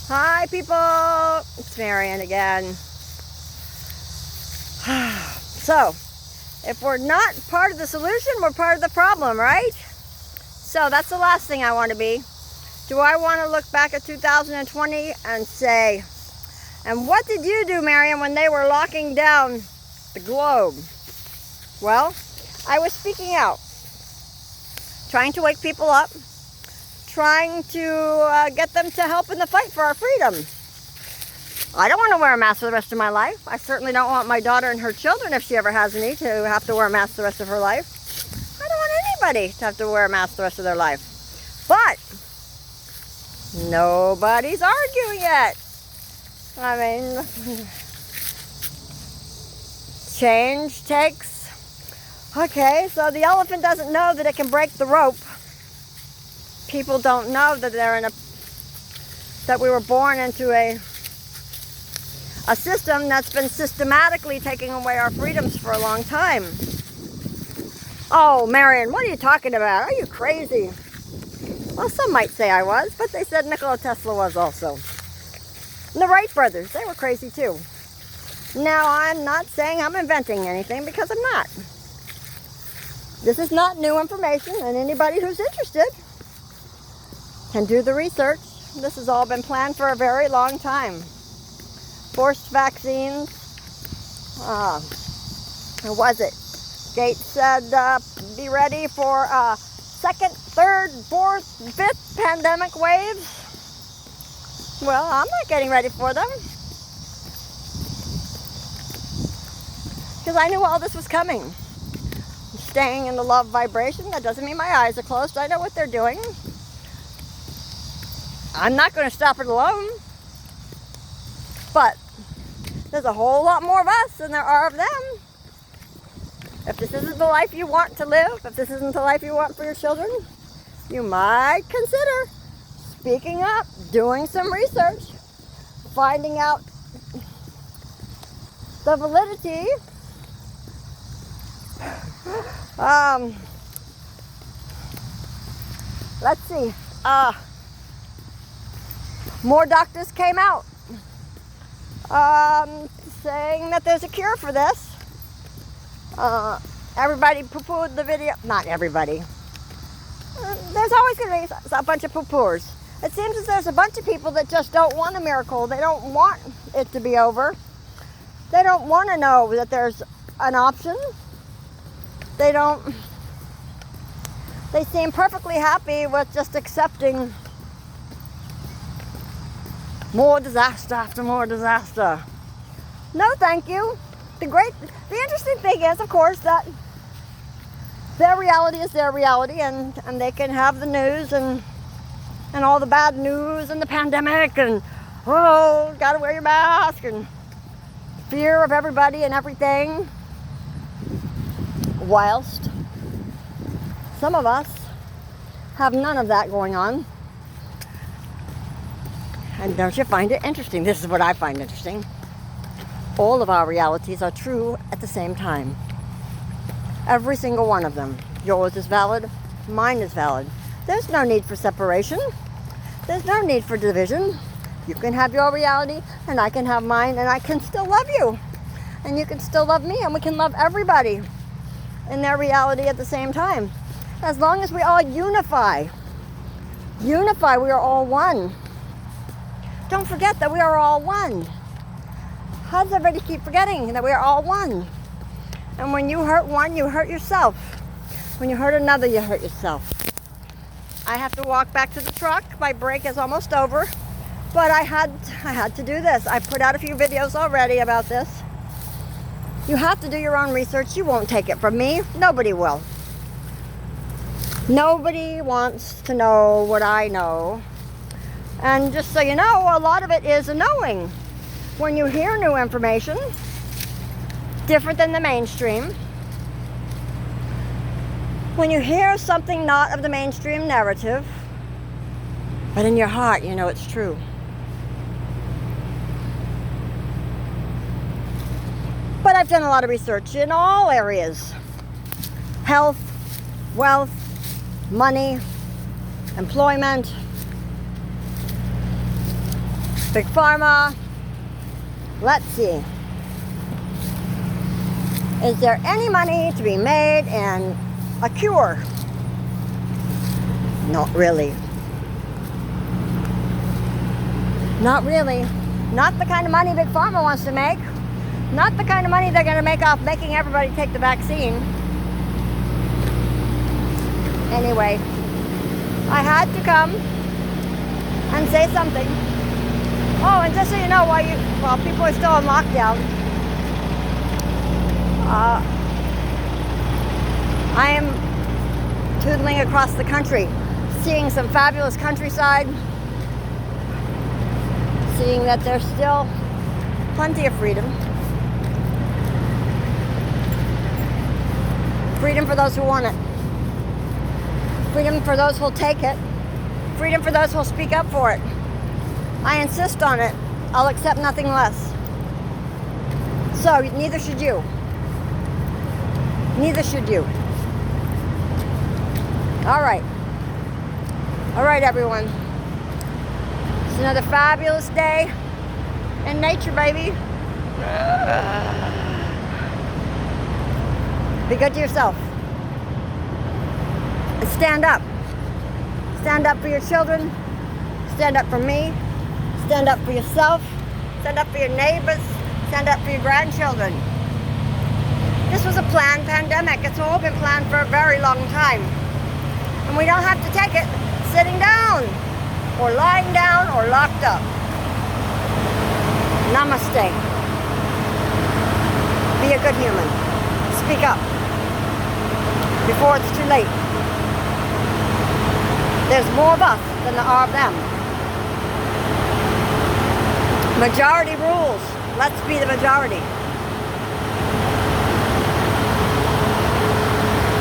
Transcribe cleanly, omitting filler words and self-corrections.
Hi people, it's Marian again. So, if we're not part of the solution, we're part of the problem, right? So that's the last thing I want to be. Do I want to look back at 2020 and say, and what did you do, Marian, when they were locking down the globe? Well, I was speaking out, trying to wake people up, trying to get them to help in the fight for our freedom. I don't want to wear a mask for the rest of my life. I certainly don't want my daughter and her children, if she ever has any, to have to wear a mask the rest of her life. I don't want anybody to have to wear a mask the rest of their life. But nobody's arguing it. I mean, change takes... Okay, so the elephant doesn't know that it can break the rope. People don't know that that we were born into a system that's been systematically taking away our freedoms for a long time. Oh, Marian, what are you talking about? Are you crazy? Well, some might say I was, but they said Nikola Tesla was also. And the Wright Brothers, they were crazy too. Now, I'm not saying I'm inventing anything, because I'm not. This is not new information, and anybody who's interested can do the research. This has all been planned for a very long time. Forced vaccines. What was it? Gates said, be ready for second, third, fourth, fifth pandemic waves. Well, I'm not getting ready for them, because I knew all this was coming. I'm staying in the love vibration. That doesn't mean my eyes are closed. I know what they're doing. I'm not going to stop it alone. But there's a whole lot more of us than there are of them. If this isn't the life you want to live, if this isn't the life you want for your children, you might consider speaking up, doing some research, finding out the validity. Let's see. More doctors came out saying that there's a cure for this. Everybody poo-pooed the video. Not everybody. There's always going to be a bunch of poo-poors. It seems as there's a bunch of people that just don't want a miracle. They don't want it to be over. They don't want to know that there's an option. They seem perfectly happy with just accepting more disaster after more disaster. No, thank you. The interesting thing is, of course, that their reality is their reality, and they can have the news and all the bad news and the pandemic and, oh, gotta wear your mask and fear of everybody and everything. Whilst some of us have none of that going on. And don't you find it interesting? This is what I find interesting. All of our realities are true at the same time. Every single one of them. Yours is valid, mine is valid. There's no need for separation. There's no need for division. You can have your reality, and I can have mine, and I can still love you. And you can still love me, and we can love everybody in their reality at the same time. As long as we all unify. Unify, we are all one. Don't forget that we are all one. How does everybody keep forgetting that we are all one? And when you hurt one, you hurt yourself. When you hurt another, you hurt yourself. I have to walk back to the truck. My break is almost over. But I had to do this. I put out a few videos already about this. You have to do your own research. You won't take it from me. Nobody will. Nobody wants to know what I know. And just so you know, a lot of it is a knowing. When you hear new information, different than the mainstream, when you hear something not of the mainstream narrative, but in your heart you know it's true. But I've done a lot of research in all areas. Health, wealth, money, employment, Big Pharma. Let's see. Is there any money to be made in a cure? Not really. Not really. Not the kind of money Big Pharma wants to make. Not the kind of money they're going to make off making everybody take the vaccine. Anyway, I had to come and say something. Oh, and just so you know, while people are still in lockdown, I am tootling across the country, seeing some fabulous countryside, seeing that there's still plenty of freedom. Freedom for those who want it. Freedom for those who'll take it. Freedom for those who'll speak up for it. I insist on it. I'll accept nothing less. So, neither should you. Neither should you. All right. All right, everyone. It's another fabulous day in nature, baby. Be good to yourself. And stand up. Stand up for your children. Stand up for me. Stand up for yourself. Stand up for your neighbors. Stand up for your grandchildren. This was a planned pandemic. It's all been planned for a very long time. And we don't have to take it sitting down or lying down or locked up. Namaste. Be a good human. Speak up before it's too late. There's more of us than there are of them. Majority rules. Let's be the majority.